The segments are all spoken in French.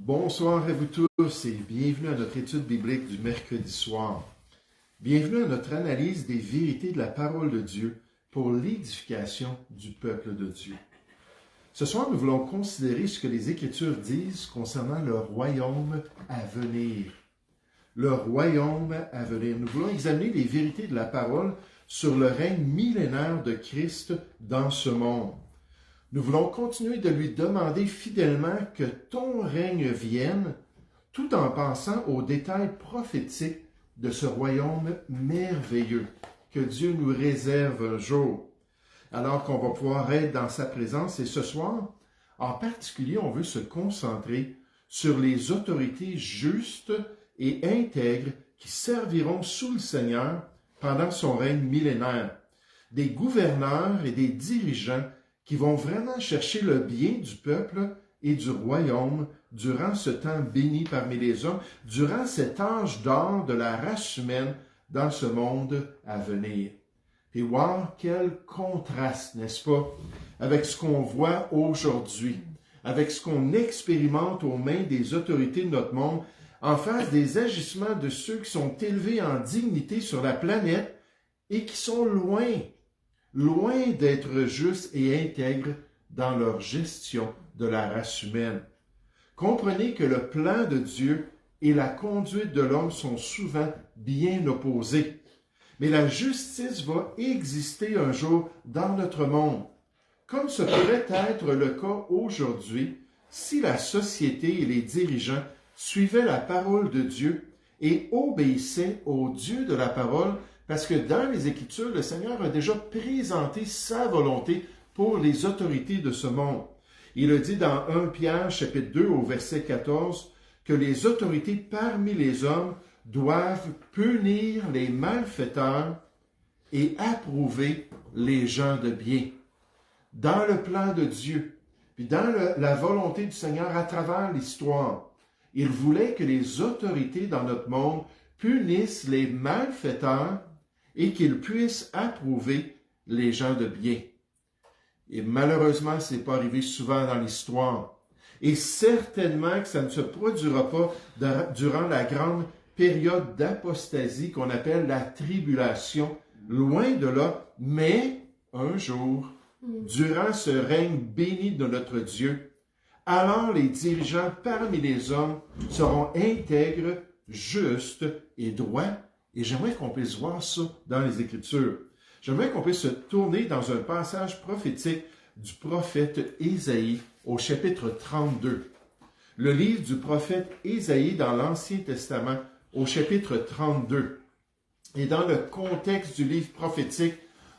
Bonsoir à vous tous et bienvenue à notre étude biblique du mercredi soir. Bienvenue à notre analyse des vérités de la parole de Dieu pour l'édification du peuple de Dieu. Ce soir, nous voulons considérer ce que les Écritures disent concernant le royaume à venir. Le royaume à venir. Nous voulons examiner les vérités de la parole sur le règne millénaire de Christ dans ce monde. Nous voulons continuer de lui demander fidèlement que ton règne vienne, tout en pensant aux détails prophétiques de ce royaume merveilleux que Dieu nous réserve un jour, alors qu'on va pouvoir être dans sa présence. Et ce soir, en particulier, on veut se concentrer sur les autorités justes et intègres qui serviront sous le Seigneur pendant son règne millénaire, des gouverneurs et des dirigeants qui vont vraiment chercher le bien du peuple et du royaume durant ce temps béni parmi les hommes, durant cet âge d'or de la race humaine dans ce monde à venir. Et voir quel contraste, n'est-ce pas, avec ce qu'on voit aujourd'hui, avec ce qu'on expérimente aux mains des autorités de notre monde, en face des agissements de ceux qui sont élevés en dignité sur la planète et qui sont loin d'être justes et intègres dans leur gestion de la race humaine. Comprenez que le plan de Dieu et la conduite de l'homme sont souvent bien opposés. Mais la justice va exister un jour dans notre monde, comme ce pourrait être le cas aujourd'hui si la société et les dirigeants suivaient la parole de Dieu et obéissaient au Dieu de la parole, parce que dans les Écritures, le Seigneur a déjà présenté sa volonté pour les autorités de ce monde. Il a dit dans 1 Pierre, chapitre 2, au verset 14, que les autorités parmi les hommes doivent punir les malfaiteurs et approuver les gens de bien. Dans le plan de Dieu, puis dans la volonté du Seigneur à travers l'histoire, il voulait que les autorités dans notre monde punissent les malfaiteurs et qu'ils puissent approuver les gens de bien. Et malheureusement, ce n'est pas arrivé souvent dans l'histoire. Et certainement que ça ne se produira pas durant la grande période d'apostasie qu'on appelle la tribulation, loin de là, mais un jour, durant ce règne béni de notre Dieu, alors les dirigeants parmi les hommes seront intègres, justes et droits. Et j'aimerais qu'on puisse voir ça dans les Écritures. J'aimerais qu'on puisse se tourner dans un passage prophétique du prophète Ésaïe au chapitre 32. Le livre du prophète Ésaïe dans l'Ancien Testament au chapitre 32. Et dans le contexte du livre prophétique,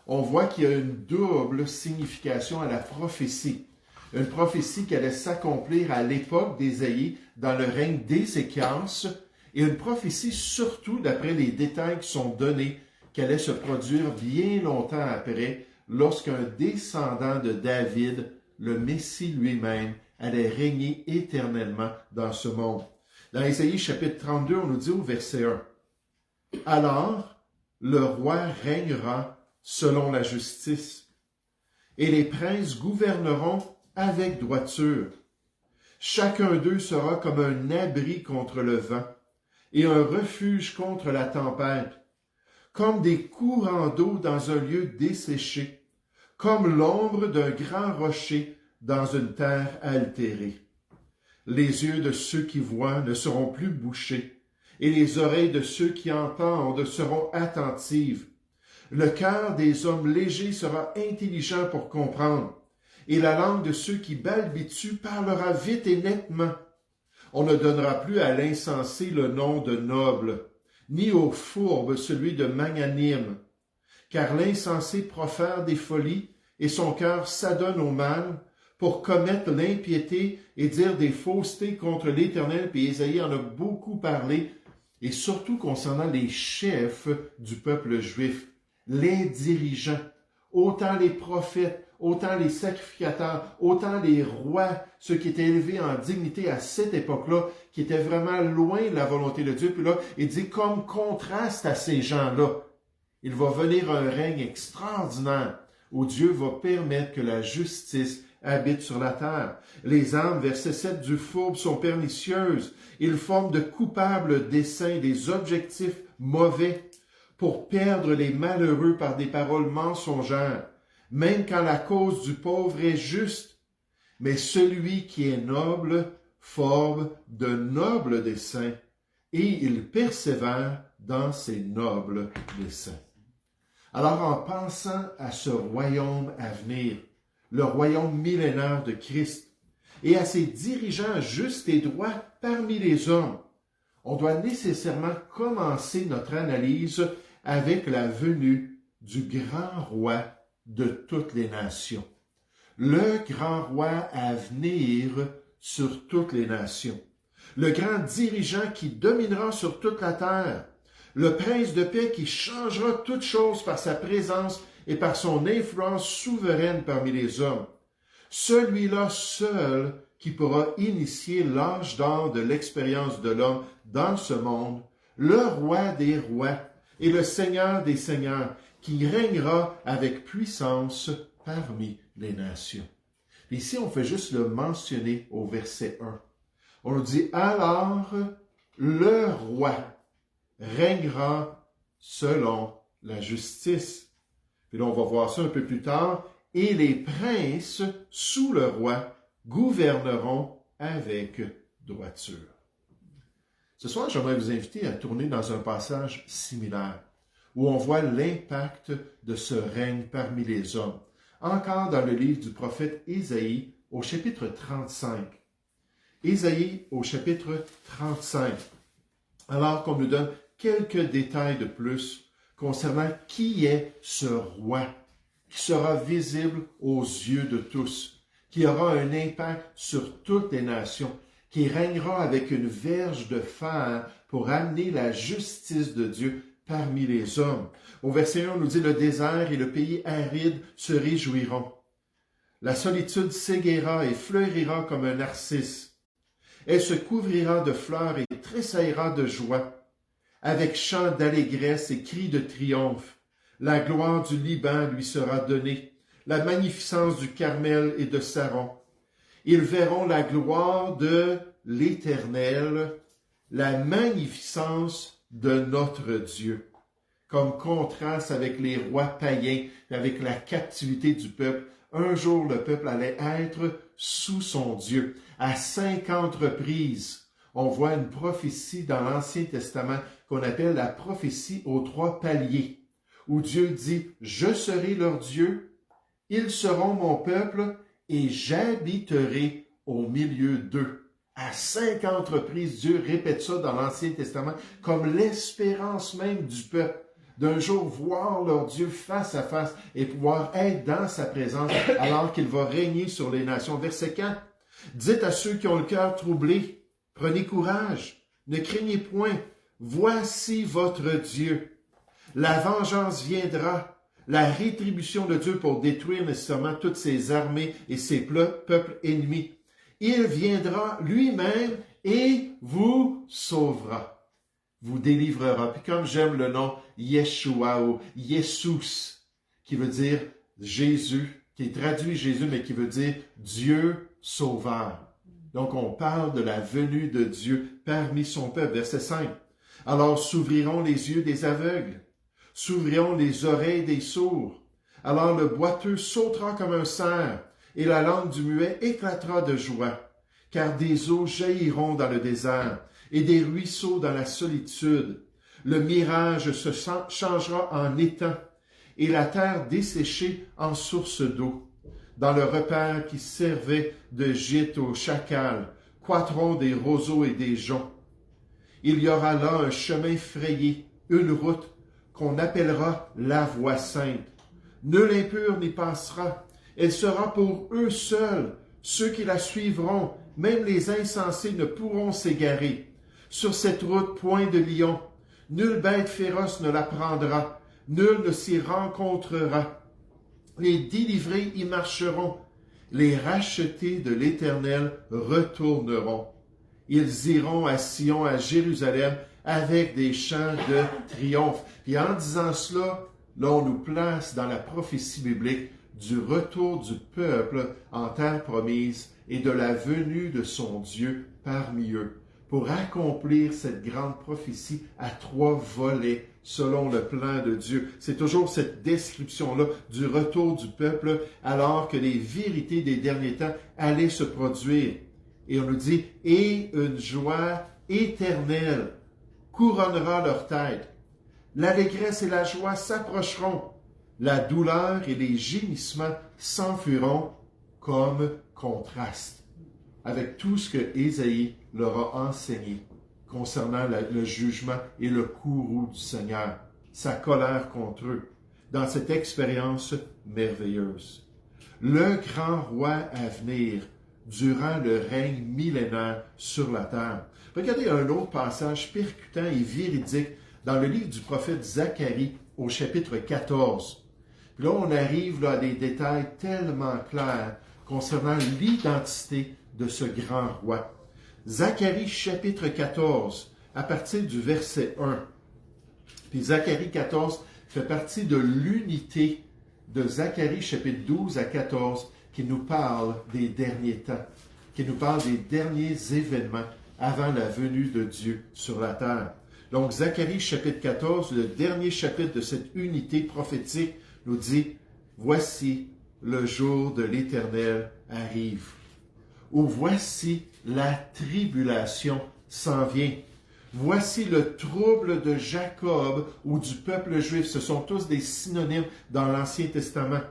on voit qu'il y a une double signification à la prophétie. Une prophétie qui allait s'accomplir à l'époque d'Ésaïe dans le règne d'Ézéchias, et une prophétie surtout, d'après les détails qui sont donnés, qui allait se produire bien longtemps après, lorsqu'un descendant de David, le Messie lui-même, allait régner éternellement dans ce monde. Dans Ésaïe chapitre 32, on nous dit au verset 1, « Alors, le roi régnera selon la justice, et les princes gouverneront avec droiture. Chacun d'eux sera comme un abri contre le vent, et un refuge contre la tempête, comme des courants d'eau dans un lieu desséché, comme l'ombre d'un grand rocher dans une terre altérée. Les yeux de ceux qui voient ne seront plus bouchés, et les oreilles de ceux qui entendent seront attentives. Le cœur des hommes légers sera intelligent pour comprendre, et la langue de ceux qui balbutient parlera vite et nettement. On ne donnera plus à l'insensé le nom de noble, ni au fourbe celui de magnanime, car l'insensé profère des folies et son cœur s'adonne au mal pour commettre l'impiété et dire des faussetés contre l'Éternel. Puis Ésaïe en a beaucoup parlé, et surtout concernant les chefs du peuple juif, les dirigeants, autant les prophètes, autant les sacrificateurs, autant les rois, ceux qui étaient élevés en dignité à cette époque-là, qui étaient vraiment loin de la volonté de Dieu. Puis là, il dit comme contraste à ces gens-là, il va venir un règne extraordinaire où Dieu va permettre que la justice habitent sur la terre. Les âmes, verset 7, du fourbe sont pernicieuses. Ils forment de coupables desseins, des objectifs mauvais pour perdre les malheureux par des paroles mensongères, même quand la cause du pauvre est juste. Mais celui qui est noble forme de nobles desseins, et il persévère dans ses nobles desseins. Alors, en pensant à ce royaume à venir, le royaume millénaire de Christ, et à ses dirigeants justes et droits parmi les hommes, on doit nécessairement commencer notre analyse avec la venue du grand roi de toutes les nations. Le grand roi à venir sur toutes les nations. Le grand dirigeant qui dominera sur toute la terre. Le prince de paix qui changera toutes choses par sa présence et par son influence souveraine parmi les hommes. Celui-là seul qui pourra initier l'âge d'or de l'expérience de l'homme dans ce monde, le roi des rois et le seigneur des seigneurs, qui régnera avec puissance parmi les nations. Ici, on fait juste le mentionner au verset 1. On nous dit, alors le roi régnera selon la justice. Puis là, on va voir ça un peu plus tard. Et les princes sous le roi gouverneront avec droiture. Ce soir, j'aimerais vous inviter à tourner dans un passage similaire, où on voit l'impact de ce règne parmi les hommes. Encore dans le livre du prophète Ésaïe, au chapitre 35. Ésaïe, au chapitre 35. Alors qu'on nous donne quelques détails de plus concernant qui est ce roi, qui sera visible aux yeux de tous, qui aura un impact sur toutes les nations, qui régnera avec une verge de fer pour amener la justice de Dieu parmi les hommes. Au verset 1, on nous dit, le désert et le pays aride se réjouiront. La solitude s'égaira et fleurira comme un narcisse. Elle se couvrira de fleurs et tressaillera de joie, avec chants d'allégresse et cris de triomphe. La gloire du Liban lui sera donnée, la magnificence du Carmel et de Saron. Ils verront la gloire de l'Éternel, la magnificence de notre Dieu, comme contraste avec les rois païens, avec la captivité du peuple. Un jour, le peuple allait être sous son Dieu. À 50 reprises, on voit une prophétie dans l'Ancien Testament qu'on appelle la prophétie aux 3 paliers, où Dieu dit « Je serai leur Dieu, ils seront mon peuple, et j'habiterai au milieu d'eux. » À 50 reprises, Dieu répète ça dans l'Ancien Testament comme l'espérance même du peuple, d'un jour voir leur Dieu face à face et pouvoir être dans sa présence alors qu'il va régner sur les nations. Verset 4. Dites à ceux qui ont le cœur troublé, prenez courage, ne craignez point, voici votre Dieu. La vengeance viendra, la rétribution de Dieu pour détruire nécessairement toutes ses armées et ses peuples ennemis. Il viendra lui-même et vous sauvera, vous délivrera. Puis comme j'aime le nom Yeshua ou Jesus, qui veut dire Jésus, qui est traduit Jésus, mais qui veut dire Dieu sauveur. Donc on parle de la venue de Dieu parmi son peuple. Verset 5. Alors s'ouvriront les yeux des aveugles, s'ouvriront les oreilles des sourds. Alors le boiteux sautera comme un cerf, et la langue du muet éclatera de joie, car des eaux jailliront dans le désert, et des ruisseaux dans la solitude. Le mirage se changera en étang, et la terre desséchée en source d'eau. Dans le repaire qui servait de gîte aux chacals, croîtront des roseaux et des joncs. Il y aura là un chemin frayé, une route qu'on appellera la voie sainte. Nul impur n'y passera. Elle sera pour eux seuls. Ceux qui la suivront, même les insensés, ne pourront s'égarer. Sur cette route, point de lion. Nulle bête féroce ne la prendra. Nul ne s'y rencontrera. Les délivrés y marcheront. Les rachetés de l'Éternel retourneront. Ils iront à Sion, à Jérusalem, avec des chants de triomphe. Et en disant cela, là, on nous place dans la prophétie biblique du retour du peuple en terre promise et de la venue de son Dieu parmi eux, pour accomplir cette grande prophétie à 3 volets selon le plan de Dieu. C'est toujours cette description-là du retour du peuple alors que les vérités des derniers temps allaient se produire. Et on nous dit, et une joie éternelle couronnera leur tête. L'allégresse et la joie s'approcheront. La douleur et les gémissements s'enfuiront comme contraste avec tout ce que Ésaïe leur a enseigné concernant le jugement et le courroux du Seigneur, sa colère contre eux, dans cette expérience merveilleuse. Le grand roi à venir durant le règne millénaire sur la terre. Regardez un autre passage percutant et véridique dans le livre du prophète Zacharie au chapitre 14. Puis là, on arrive à des détails tellement clairs concernant l'identité de ce grand roi. Zacharie chapitre 14, à partir du verset 1. Puis Zacharie 14 fait partie de l'unité de Zacharie chapitre 12 à 14 qui nous parle des derniers temps, qui nous parle des derniers événements avant la venue de Dieu sur la terre. Donc Zacharie chapitre 14, le dernier chapitre de cette unité prophétique, nous dit « Voici le jour de l'Éternel arrive » ou « Voici la tribulation s'en vient ». Voici le trouble de Jacob ou du peuple juif. Ce sont tous des synonymes dans l'Ancien Testament.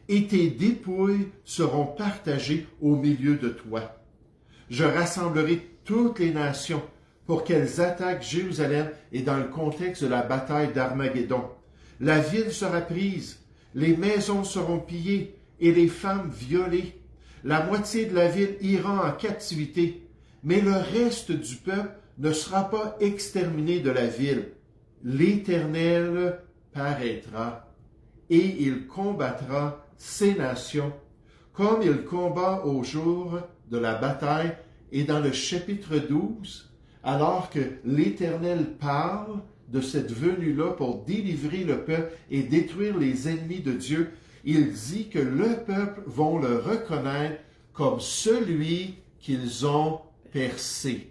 Et tes dépouilles seront partagées au milieu de toi. Je rassemblerai toutes les nations pour qu'elles attaquent Jérusalem et dans le contexte de la bataille d'Armageddon. La ville sera prise, les maisons seront pillées et les femmes violées. La moitié de la ville ira en captivité, mais le reste du peuple ne sera pas exterminé de la ville. L'Éternel paraîtra et il combattra ces nations comme il combat au jour de la bataille. Et dans le chapitre 12, alors que l'Éternel parle de cette venue-là pour délivrer le peuple et détruire les ennemis de Dieu, il dit que le peuple vont le reconnaître comme celui qu'ils ont percé.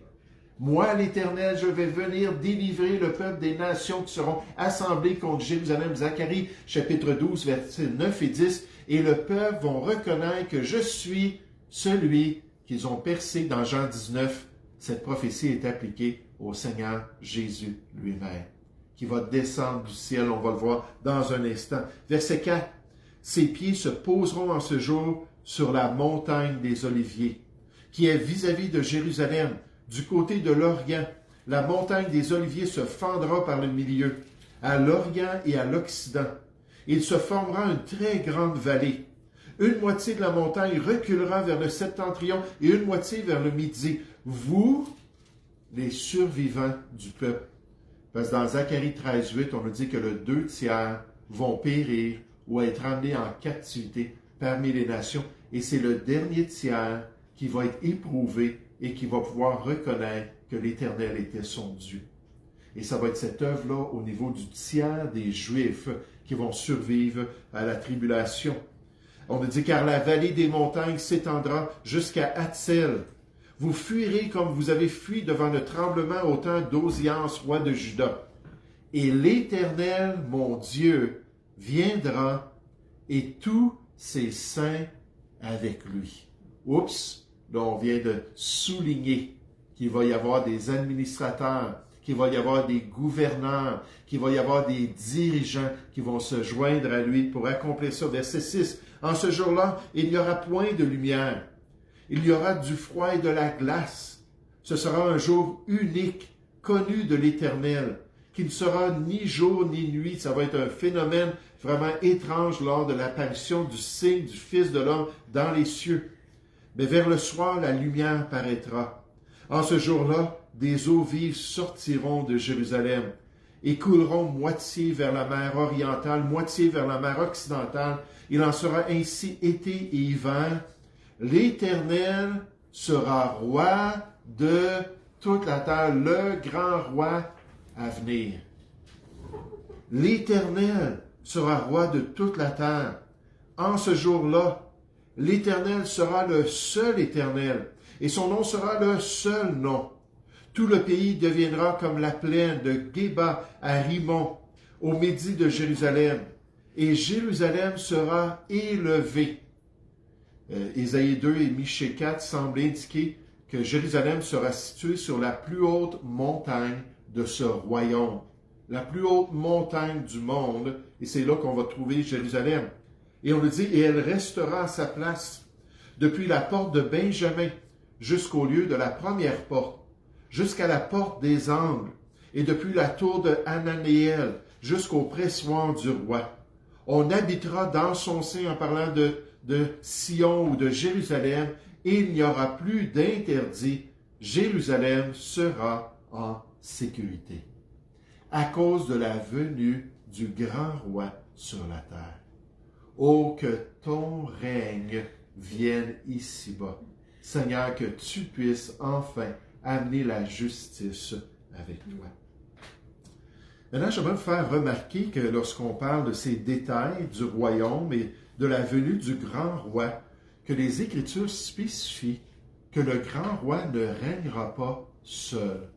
Moi, l'Éternel, je vais venir délivrer le peuple des nations qui seront assemblées contre Jérusalem. Zacharie, chapitre 12, versets 9 et 10. Et le peuple vont reconnaître que je suis celui qu'ils ont percé dans Jean 19. Cette prophétie est appliquée au Seigneur Jésus lui-même, qui va descendre du ciel, on va le voir dans un instant. Verset 4. Ses pieds se poseront en ce jour sur la montagne des Oliviers, qui est vis-à-vis de Jérusalem, du côté de l'Orient. La montagne des Oliviers se fendra par le milieu, à l'Orient et à l'Occident. Il se formera une très grande vallée. Une moitié de la montagne reculera vers le septentrion et une moitié vers le midi. Vous, les survivants du peuple. Parce que dans Zacharie 13, 8, on nous dit que le 2/3 vont périr ou être amenés en captivité parmi les nations. Et c'est le dernier tiers qui va être éprouvé et qui va pouvoir reconnaître que l'Éternel était son Dieu. Et ça va être cette œuvre-là au niveau du tiers des Juifs qui vont survivre à la tribulation. On nous dit, car la vallée des montagnes s'étendra jusqu'à Hatzel. Vous fuirez comme vous avez fui devant le tremblement au temps d'Osias, roi de Juda. Et l'Éternel, mon Dieu, viendra et tous ses saints avec lui. Oups, là on vient de souligner qu'il va y avoir des administrateurs, qu'il va y avoir des gouverneurs, qu'il va y avoir des dirigeants qui vont se joindre à lui pour accomplir ça. Verset 6. En ce jour-là, il n'y aura point de lumière. Il y aura du froid et de la glace. Ce sera un jour unique, connu de l'Éternel, qui ne sera ni jour ni nuit. Ça va être un phénomène vraiment étrange lors de l'apparition du signe du Fils de l'homme dans les cieux. Mais vers le soir, la lumière paraîtra. En ce jour-là, des eaux vives sortiront de Jérusalem et couleront moitié vers la mer orientale, moitié vers la mer occidentale. Il en sera ainsi été et hiver. L'Éternel sera roi de toute la terre, le grand roi à venir. L'Éternel sera roi de toute la terre. En ce jour-là, l'Éternel sera le seul Éternel, et son nom sera le seul nom. Tout le pays deviendra comme la plaine de Géba à Rimon, au midi de Jérusalem, et Jérusalem sera élevée. Ésaïe 2 et Michée 4 semblent indiquer que Jérusalem sera située sur la plus haute montagne de ce royaume, la plus haute montagne du monde, et c'est là qu'on va trouver Jérusalem. Et on le dit, et elle restera à sa place, depuis la porte de Benjamin jusqu'au lieu de la première porte, jusqu'à la porte des angles, et depuis la tour de Hananéel jusqu'au pressoir du roi. On habitera dans son sein en parlant de Sion ou de Jérusalem, et il n'y aura plus d'interdit. Jérusalem sera en sécurité, à cause de la venue du grand roi sur la terre. Oh, que ton règne vienne ici-bas. Seigneur, que tu puisses enfin amener la justice avec toi. Maintenant, j'aimerais vous faire remarquer que lorsqu'on parle de ces détails du royaume et de la venue du grand roi, que les Écritures spécifient que le grand roi ne règnera pas seul.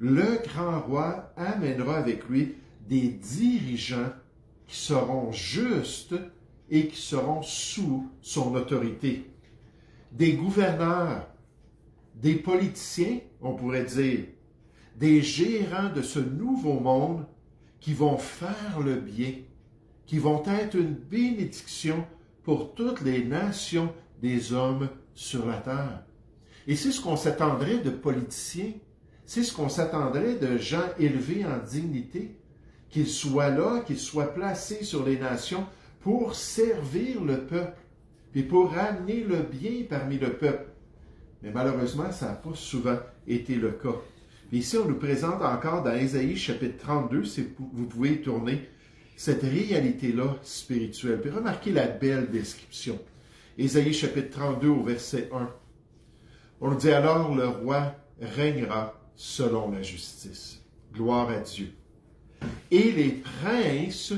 Le grand roi amènera avec lui des dirigeants qui seront justes et qui seront sous son autorité. Des gouverneurs, des politiciens, on pourrait dire, des gérants de ce nouveau monde qui vont faire le bien, qui vont être une bénédiction pour toutes les nations des hommes sur la terre. Et c'est ce qu'on s'attendrait de politiciens, c'est ce qu'on s'attendrait de gens élevés en dignité, qu'ils soient là, qu'ils soient placés sur les nations pour servir le peuple, et pour amener le bien parmi le peuple. Mais malheureusement, ça n'a pas souvent été le cas. Et ici, on nous présente encore dans Ésaïe chapitre 32, si vous pouvez tourner, cette réalité-là spirituelle. Puis remarquez la belle description. Ésaïe chapitre 32 au verset 1. On nous dit alors, le roi régnera selon la justice. Gloire à Dieu. Et les princes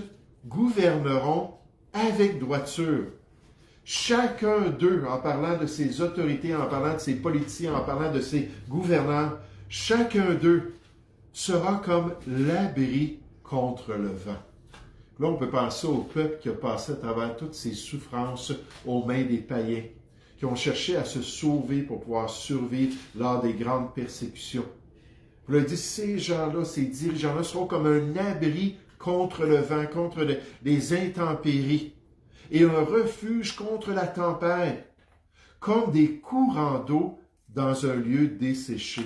gouverneront avec droiture. Chacun d'eux, en parlant de ses autorités, en parlant de ses politiciens, en parlant de ses gouverneurs, chacun d'eux sera comme l'abri contre le vent. Là, on peut penser au peuple qui a passé à travers toutes ces souffrances aux mains des païens, qui ont cherché à se sauver pour pouvoir survivre lors des grandes persécutions. Vous l'avez dit, ces gens-là, ces dirigeants-là seront comme un abri contre le vent, contre les intempéries, et un refuge contre la tempête, comme des courants d'eau dans un lieu desséché,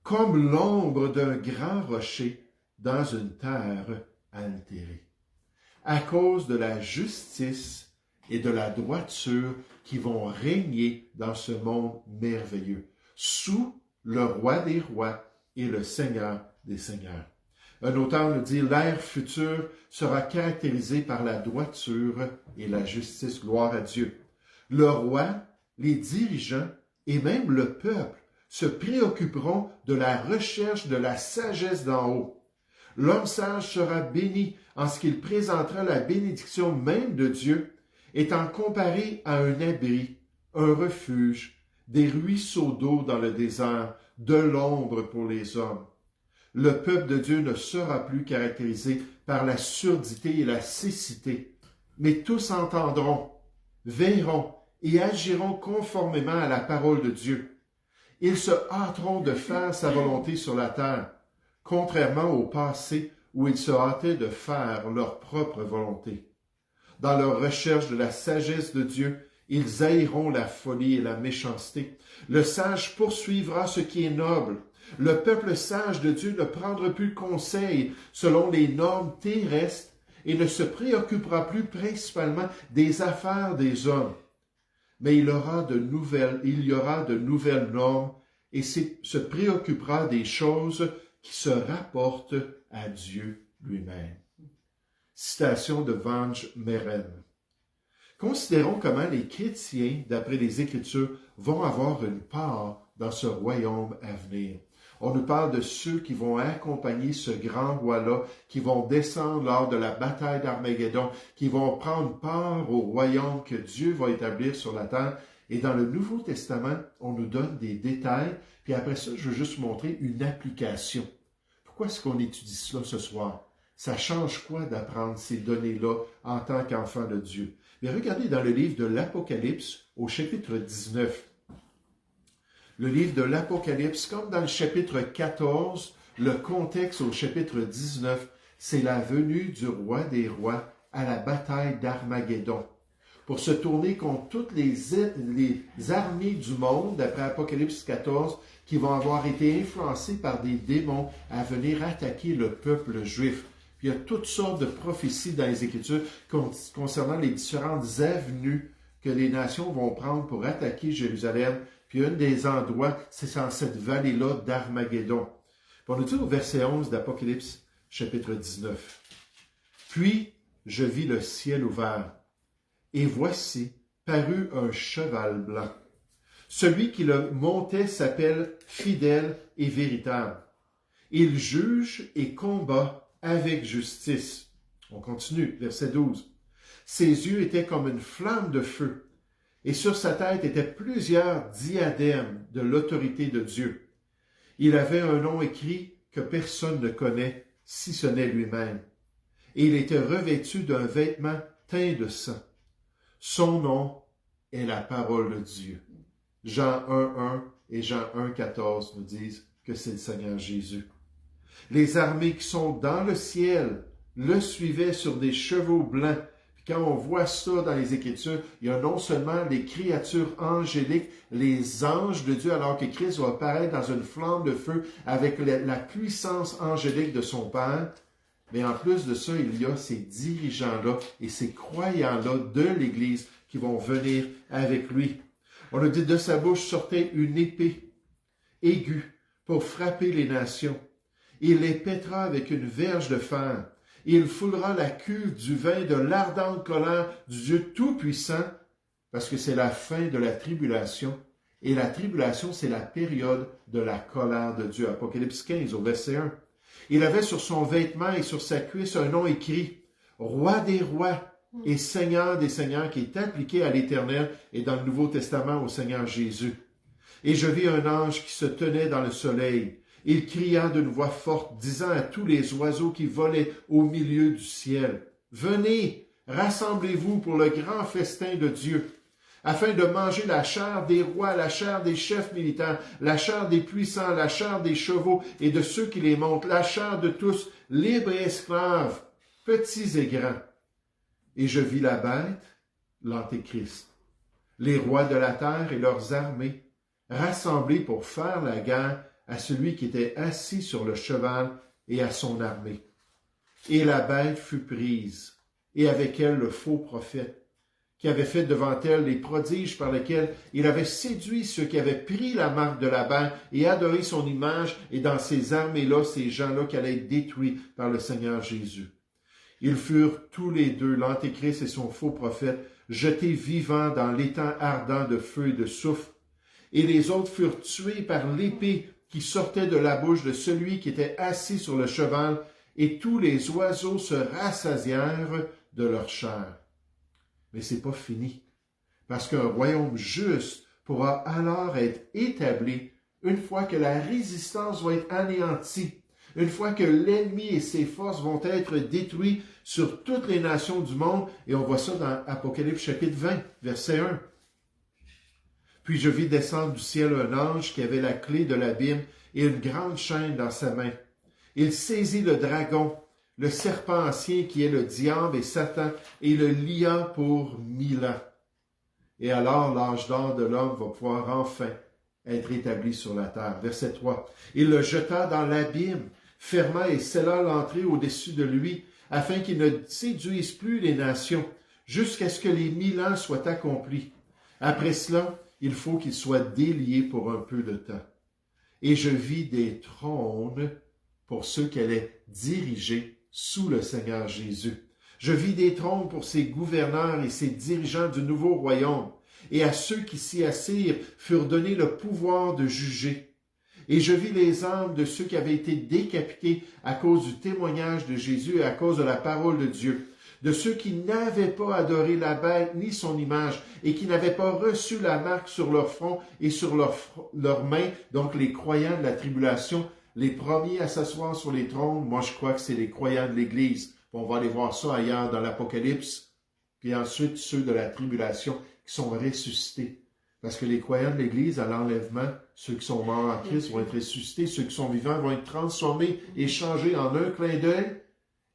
comme l'ombre d'un grand rocher dans une terre altérée. À cause de la justice et de la droiture qui vont régner dans ce monde merveilleux, sous le roi des rois et le Seigneur des seigneurs. Un auteur nous dit, l'ère future sera caractérisée par la droiture et la justice. Gloire à Dieu. Le roi, les dirigeants et même le peuple se préoccuperont de la recherche de la sagesse d'en haut. L'homme sage sera béni en ce qu'il présentera la bénédiction même de Dieu, étant comparé à un abri, un refuge, des ruisseaux d'eau dans le désert, de l'ombre pour les hommes. Le peuple de Dieu ne sera plus caractérisé par la surdité et la cécité, mais tous entendront, verront et agiront conformément à la parole de Dieu. Ils se hâteront de faire sa volonté sur la terre, contrairement au passé où ils se hâtaient de faire leur propre volonté. Dans leur recherche de la sagesse de Dieu, ils haïront la folie et la méchanceté. Le sage poursuivra ce qui est noble. Le peuple sage de Dieu ne prendra plus conseil selon les normes terrestres et ne se préoccupera plus principalement des affaires des hommes. Mais il y aura de nouvelles normes et se préoccupera des choses qui se rapportent à Dieu lui-même. Citation de Vange Meren. Considérons comment les chrétiens, d'après les Écritures, vont avoir une part dans ce royaume à venir. On nous parle de ceux qui vont accompagner ce grand roi-là, qui vont descendre lors de la bataille d'Armageddon, qui vont prendre part au royaume que Dieu va établir sur la terre. Et dans le Nouveau Testament, on nous donne des détails, puis après ça, je veux juste vous montrer une application. Pourquoi est-ce qu'on étudie cela ce soir? Ça change quoi d'apprendre ces données-là en tant qu'enfant de Dieu? Mais regardez dans le livre de l'Apocalypse, au chapitre 19. Le livre de l'Apocalypse, comme dans le chapitre 14, le contexte au chapitre 19, c'est la venue du roi des rois à la bataille d'Armageddon, pour se tourner contre toutes les armées du monde, d'après Apocalypse 14, qui vont avoir été influencées par des démons à venir attaquer le peuple juif. Puis il y a toutes sortes de prophéties dans les Écritures concernant les différentes avenues que les nations vont prendre pour attaquer Jérusalem. Puis un des endroits, c'est dans cette vallée-là d'Armageddon. Puis on nous dit au verset 11 d'Apocalypse, chapitre 19. « Puis je vis le ciel ouvert, et voici parut un cheval blanc. Celui qui le montait s'appelle Fidèle et Véritable. Il juge et combat avec justice. » On continue, verset 12. « Ses yeux étaient comme une flamme de feu, et sur sa tête étaient plusieurs diadèmes de l'autorité de Dieu. Il avait un nom écrit que personne ne connaît, si ce n'est lui-même. Et il était revêtu d'un vêtement teint de sang. Son nom est la parole de Dieu. » Jean 1.1 et Jean 1.14 nous disent que c'est le Seigneur Jésus. Les armées qui sont dans le ciel le suivaient sur des chevaux blancs. Puis quand on voit ça dans les Écritures, il y a non seulement les créatures angéliques, les anges de Dieu, alors que Christ va apparaître dans une flamme de feu avec la puissance angélique de son Père, mais en plus de ça, il y a ces dirigeants-là et ces croyants-là de l'Église qui vont venir avec lui. On a dit de sa bouche sortait une épée aiguë pour frapper les nations. Il les pètera avec une verge de fer. Il foulera la cuve du vin de l'ardente colère du Dieu Tout-Puissant, parce que c'est la fin de la tribulation. Et la tribulation, c'est la période de la colère de Dieu. Apocalypse 15, au verset 1. Il avait sur son vêtement et sur sa cuisse un nom écrit, Roi des rois et Seigneur des seigneurs, qui est appliqué à l'Éternel et dans le Nouveau Testament au Seigneur Jésus. Et je vis un ange qui se tenait dans le soleil. Il cria d'une voix forte, disant à tous les oiseaux qui volaient au milieu du ciel, « Venez, rassemblez-vous pour le grand festin de Dieu, afin de manger la chair des rois, la chair des chefs militaires, la chair des puissants, la chair des chevaux et de ceux qui les montent, la chair de tous, libres et esclaves, petits et grands. Et je vis la bête, l'Antéchrist, les rois de la terre et leurs armées, rassemblés pour faire la guerre à celui qui était assis sur le cheval et à son armée. Et la bête fut prise, et avec elle le faux prophète, qui avait fait devant elle les prodiges par lesquels il avait séduit ceux qui avaient pris la marque de la bête et adoré son image, et dans ces armées-là, ces gens-là qui allaient être détruits par le Seigneur Jésus. Ils furent tous les deux, l'Antéchrist et son faux prophète, jetés vivants dans l'étang ardent de feu et de soufre, et les autres furent tués par l'épée qui sortait de la bouche de celui qui était assis sur le cheval, et tous les oiseaux se rassasièrent de leur chair. Mais c'est pas fini, parce qu'un royaume juste pourra alors être établi une fois que la résistance va être anéantie, une fois que l'ennemi et ses forces vont être détruits sur toutes les nations du monde, et on voit ça dans Apocalypse chapitre 20, verset 1. Puis je vis descendre du ciel un ange qui avait la clé de l'abîme et une grande chaîne dans sa main. Il saisit le dragon, le serpent ancien qui est le diable et Satan, et le lia pour 1000 ans. Et alors l'âge d'or de l'homme va pouvoir enfin être établi sur la terre. Verset 3. Il le jeta dans l'abîme, ferma et scella l'entrée au-dessus de lui, afin qu'il ne séduise plus les nations, jusqu'à ce que les 1000 ans soient accomplis. Après cela, il faut qu'il soit délié pour un peu de temps. Et je vis des trônes pour ceux qui allaient diriger sous le Seigneur Jésus. Je vis des trônes pour ces gouverneurs et ces dirigeants du nouveau royaume. Et à ceux qui s'y assirent furent donnés le pouvoir de juger. Et je vis les âmes de ceux qui avaient été décapités à cause du témoignage de Jésus et à cause de la parole de Dieu, de ceux qui n'avaient pas adoré la bête ni son image et qui n'avaient pas reçu la marque sur leur front et sur leurs mains, donc les croyants de la tribulation, les premiers à s'asseoir sur les trônes. Moi, je crois que c'est les croyants de l'Église. On va aller voir ça ailleurs dans l'Apocalypse. Puis ensuite, ceux de la tribulation qui sont ressuscités. Parce que les croyants de l'Église, à l'enlèvement, ceux qui sont morts en Christ vont être ressuscités, ceux qui sont vivants vont être transformés et changés en un clin d'œil.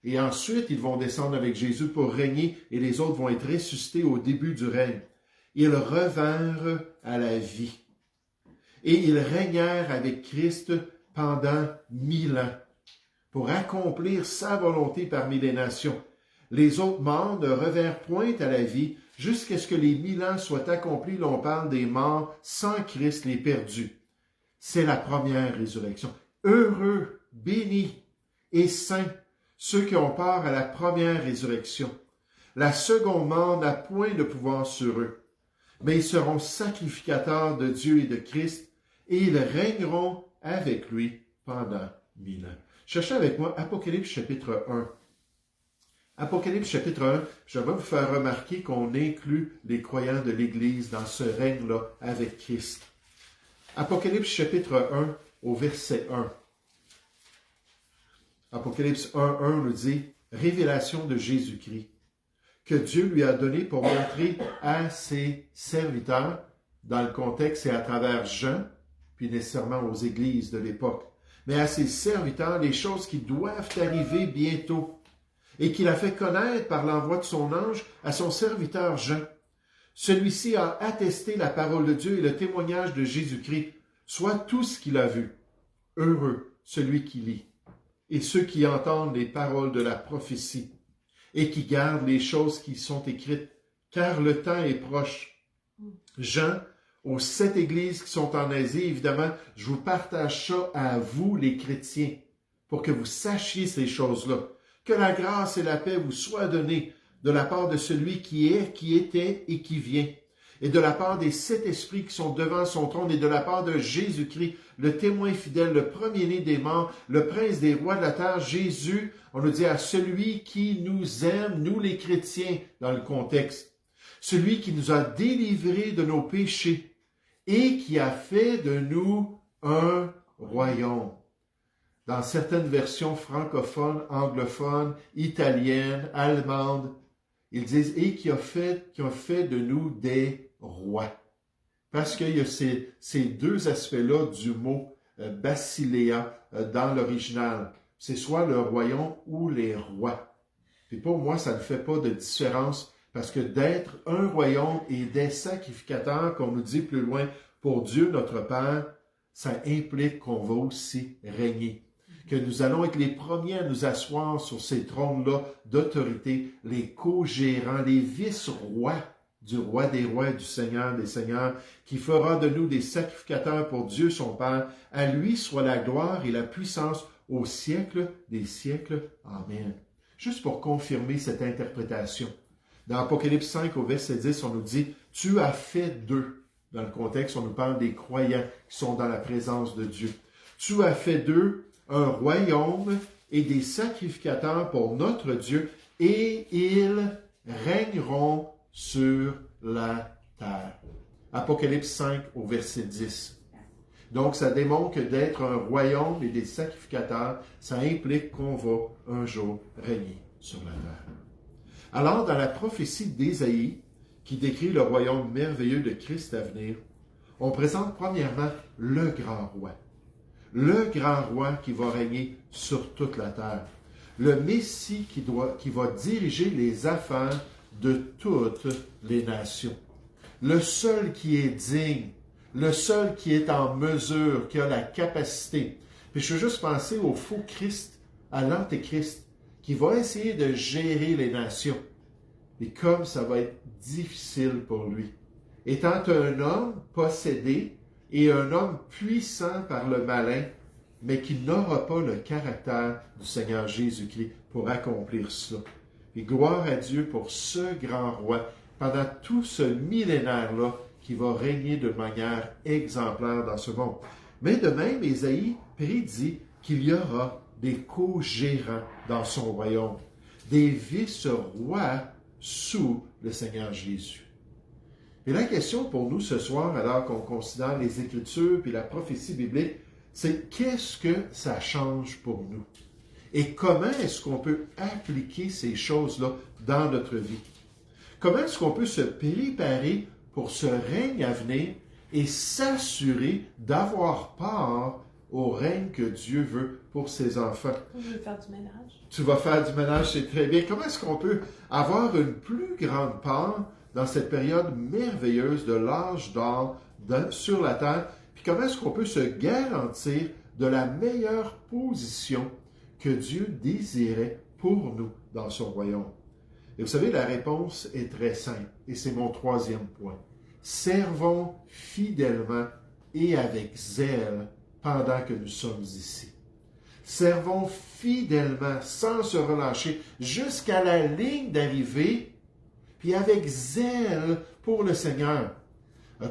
Et ensuite, ils vont descendre avec Jésus pour régner et les autres vont être ressuscités au début du règne. Ils revinrent à la vie. Et ils régnèrent avec Christ pendant 1000 ans pour accomplir sa volonté parmi les nations. Les autres morts ne revinrent point à la vie jusqu'à ce que les 1000 ans soient accomplis. L'on parle des morts sans Christ, les perdus. C'est la première résurrection. Heureux, bénis et saints ceux qui ont part à la première résurrection. La seconde mort n'a point de pouvoir sur eux, mais ils seront sacrificateurs de Dieu et de Christ, et ils régneront avec lui pendant 1000 ans. Cherchez avec moi Apocalypse chapitre 1. Apocalypse chapitre 1, je vais vous faire remarquer qu'on inclut les croyants de l'Église dans ce règne-là avec Christ. Apocalypse chapitre 1 au verset 1. Apocalypse 1 nous dit « Révélation de Jésus-Christ, que Dieu lui a donné pour montrer à ses serviteurs, dans le contexte, c'est à travers Jean, puis nécessairement aux églises de l'époque, mais à ses serviteurs les choses qui doivent arriver bientôt, et qu'il a fait connaître par l'envoi de son ange à son serviteur Jean. Celui-ci a attesté la parole de Dieu et le témoignage de Jésus-Christ, soit tout ce qu'il a vu. Heureux celui qui lit, et ceux qui entendent les paroles de la prophétie, et qui gardent les choses qui sont écrites, car le temps est proche. Jean, aux 7 églises qui sont en Asie, évidemment, je vous partage ça à vous, les chrétiens, pour que vous sachiez ces choses-là. Que la grâce et la paix vous soient données de la part de celui qui est, qui était et qui vient, et de la part des 7 esprits qui sont devant son trône, et de la part de Jésus-Christ, le témoin fidèle, le premier-né des morts, le prince des rois de la terre, Jésus, on nous dit à celui qui nous aime, nous les chrétiens, dans le contexte, celui qui nous a délivrés de nos péchés, et qui a fait de nous un royaume. Dans certaines versions francophones, anglophones, italiennes, allemandes, ils disent « et qui a fait de nous des rois ». Parce qu'il y a ces deux aspects-là du mot basileia dans l'original. C'est soit le royaume ou les rois. Et pour moi, ça ne fait pas de différence parce que d'être un royaume et des sacrificateurs, comme nous dit plus loin, pour Dieu notre Père, ça implique qu'on va aussi régner. Que nous allons être les premiers à nous asseoir sur ces trônes-là d'autorité, les co-gérants, les vice-rois du roi des rois et du Seigneur des seigneurs, qui fera de nous des sacrificateurs pour Dieu son Père. À lui soit la gloire et la puissance au siècle des siècles. Amen. Juste pour confirmer cette interprétation. Dans Apocalypse 5 au verset 10, on nous dit « Tu as fait d'eux ». Dans le contexte, on nous parle des croyants qui sont dans la présence de Dieu. « Tu as fait d'eux un royaume et des sacrificateurs pour notre Dieu, et ils régneront sur la terre. » Apocalypse 5 au verset 10. Donc, ça démontre que d'être un royaume et des sacrificateurs, ça implique qu'on va un jour régner sur la terre. Alors, dans la prophétie d'Ésaïe, qui décrit le royaume merveilleux de Christ à venir, on présente premièrement le grand roi. Le grand roi qui va régner sur toute la terre. Le Messie qui va diriger les affaires de toutes les nations. Le seul qui est digne, le seul qui est en mesure, qui a la capacité. Puis je veux juste penser au faux Christ, à l'Antéchrist, qui va essayer de gérer les nations. Et comme ça va être difficile pour lui. Étant un homme possédé et un homme puissant par le malin, mais qui n'aura pas le caractère du Seigneur Jésus-Christ pour accomplir cela. Et gloire à Dieu pour ce grand roi, pendant tout ce millénaire-là, qui va régner de manière exemplaire dans ce monde. Mais de même, Ésaïe prédit qu'il y aura des co-gérants dans son royaume, des vice-rois sous le Seigneur Jésus. Et la question pour nous ce soir, alors qu'on considère les Écritures et la prophétie biblique, c'est qu'est-ce que ça change pour nous? Et comment est-ce qu'on peut appliquer ces choses-là dans notre vie? Comment est-ce qu'on peut se préparer pour ce règne à venir et s'assurer d'avoir part au règne que Dieu veut pour ses enfants? Je vais faire du ménage. Tu vas faire du ménage, c'est très bien. Comment est-ce qu'on peut avoir une plus grande part dans cette période merveilleuse de l'âge d'or sur la terre? Puis comment est-ce qu'on peut se garantir de la meilleure position que Dieu désirait pour nous dans son royaume? Et vous savez, la réponse est très simple, et c'est mon troisième point. Servons fidèlement et avec zèle pendant que nous sommes ici. Servons fidèlement, sans se relâcher, jusqu'à la ligne d'arrivée, puis avec zèle pour le Seigneur.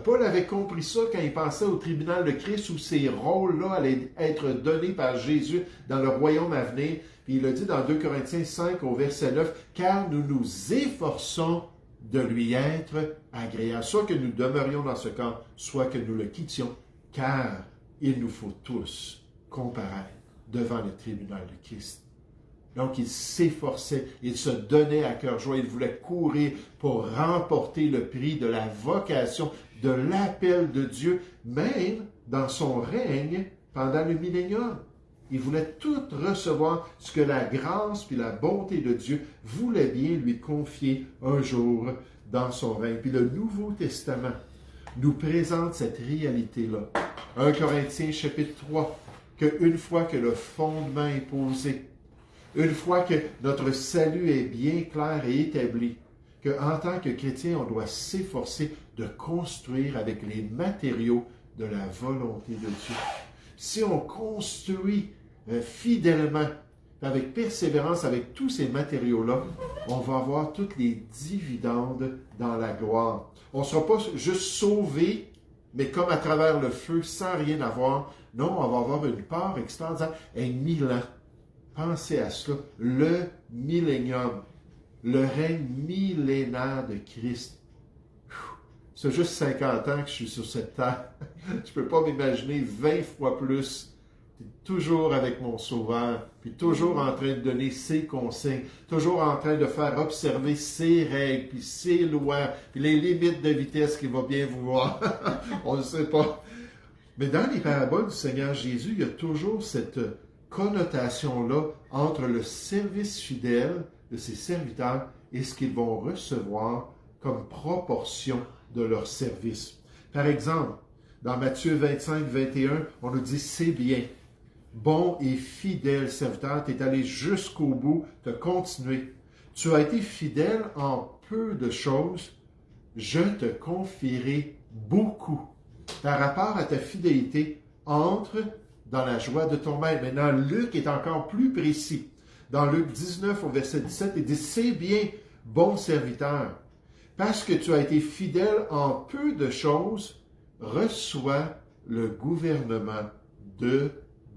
Paul avait compris ça quand il pensait au tribunal de Christ où ces rôles-là allaient être donnés par Jésus dans le royaume à venir. Puis il le dit dans 2 Corinthiens 5 au verset 9, « Car nous nous efforçons de lui être agréable, soit que nous demeurions dans ce camp, soit que nous le quittions, car il nous faut tous comparaître devant le tribunal de Christ. » Donc, il s'efforçait, il se donnait à cœur joie, il voulait courir pour remporter le prix de la vocation, de l'appel de Dieu, même dans son règne pendant le millénium. Il voulait tout recevoir ce que la grâce puis la bonté de Dieu voulait bien lui confier un jour dans son règne. Puis le Nouveau Testament nous présente cette réalité-là. 1 Corinthiens chapitre 3, qu'une fois que le fondement est posé, une fois que notre salut est bien clair et établi, qu'en tant que chrétien, on doit s'efforcer de construire avec les matériaux de la volonté de Dieu. Si on construit fidèlement, avec persévérance, avec tous ces matériaux-là, on va avoir toutes les dividendes dans la gloire. On ne sera pas juste sauvé, mais comme à travers le feu, sans rien avoir. Non, on va avoir une part extraordinaire. Et 1000 ans. Pensez à cela. Le millénium. Le règne millénaire de Christ. C'est juste 50 ans que je suis sur cette terre. Je ne peux pas m'imaginer 20 fois plus. Toujours avec mon Sauveur, puis toujours en train de donner ses consignes, toujours en train de faire observer ses règles, puis ses lois, puis les limites de vitesse qu'il va bien vouloir. On ne sait pas. Mais dans les paraboles du Seigneur Jésus, il y a toujours cette connotation-là entre le service fidèle de ses serviteurs et ce qu'ils vont recevoir comme proportion de leur service. Par exemple, dans Matthieu 25, 21, on nous dit « C'est bien ». Bon et fidèle serviteur, tu es allé jusqu'au bout, tu as continué. Tu as été fidèle en peu de choses, je te confierai beaucoup. Par rapport à ta fidélité, entre dans la joie de ton maître. Maintenant, Luc est encore plus précis. Dans Luc 19, au verset 17, il dit « C'est bien, bon serviteur, parce que tu as été fidèle en peu de choses, reçois le gouvernement de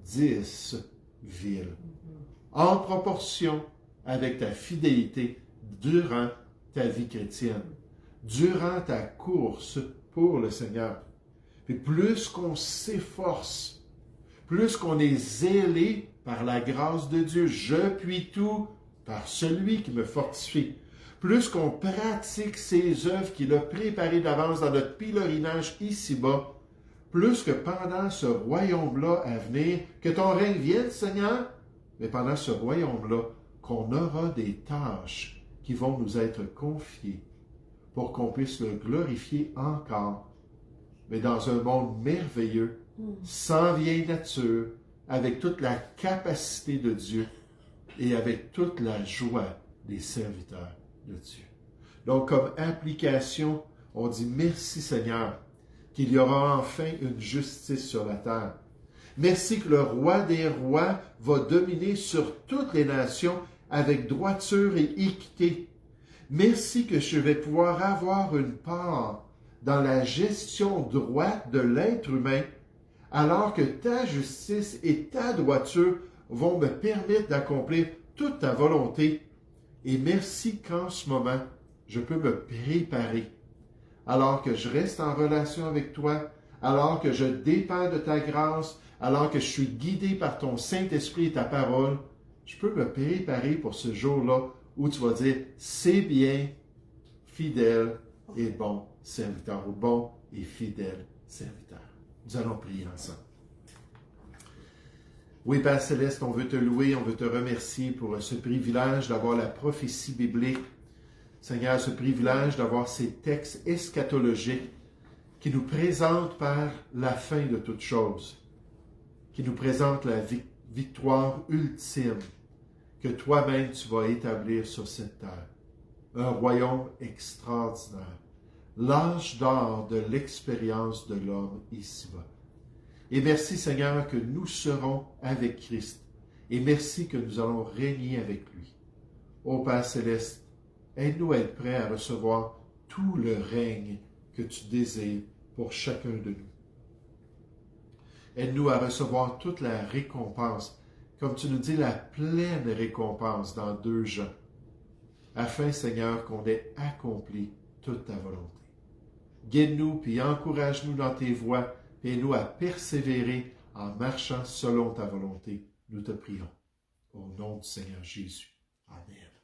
10 villes. » En proportion avec ta fidélité durant ta vie chrétienne, durant ta course pour le Seigneur. Puis plus qu'on s'efforce, plus qu'on est zélé par la grâce de Dieu, je puis tout par celui qui me fortifie. Plus qu'on pratique ces œuvres qu'il a préparées d'avance dans notre pèlerinage ici-bas, plus que pendant ce royaume-là à venir, que ton règne vienne, Seigneur, mais pendant ce royaume-là, qu'on aura des tâches qui vont nous être confiées pour qu'on puisse le glorifier encore, mais dans un monde merveilleux, sans vieille nature, avec toute la capacité de Dieu et avec toute la joie des serviteurs de Dieu. Donc, comme application, on dit merci Seigneur, qu'il y aura enfin une justice sur la terre. Merci que le roi des rois va dominer sur toutes les nations avec droiture et équité. Merci que je vais pouvoir avoir une part dans la gestion droite de l'être humain alors que ta justice et ta droiture vont me permettre d'accomplir toute ta volonté. Et merci qu'en ce moment, je peux me préparer, alors que je reste en relation avec toi, alors que je dépends de ta grâce, alors que je suis guidé par ton Saint-Esprit et ta parole, je peux me préparer pour ce jour-là où tu vas dire, c'est bien, fidèle et bon serviteur, ou bon et fidèle serviteur. Nous allons prier ensemble. Oui, Père Céleste, on veut te louer, on veut te remercier pour ce privilège d'avoir la prophétie biblique. Seigneur, ce privilège d'avoir ces textes eschatologiques qui nous présentent, Père, la fin de toutes choses, qui nous présentent la victoire ultime que toi-même tu vas établir sur cette terre. Un royaume extraordinaire, l'âge d'or de l'expérience de l'homme ici-bas. Et merci, Seigneur, que nous serons avec Christ. Et merci que nous allons régner avec lui. Ô Père Céleste, aide-nous à être prêts à recevoir tout le règne que tu désires pour chacun de nous. Aide-nous à recevoir toute la récompense, comme tu nous dis, la pleine récompense dans 2 Jean, afin, Seigneur, qu'on ait accompli toute ta volonté. Guide-nous, puis encourage-nous dans tes voies, et aide-nous à persévérer en marchant selon ta volonté. Nous te prions. Au nom du Seigneur Jésus. Amen.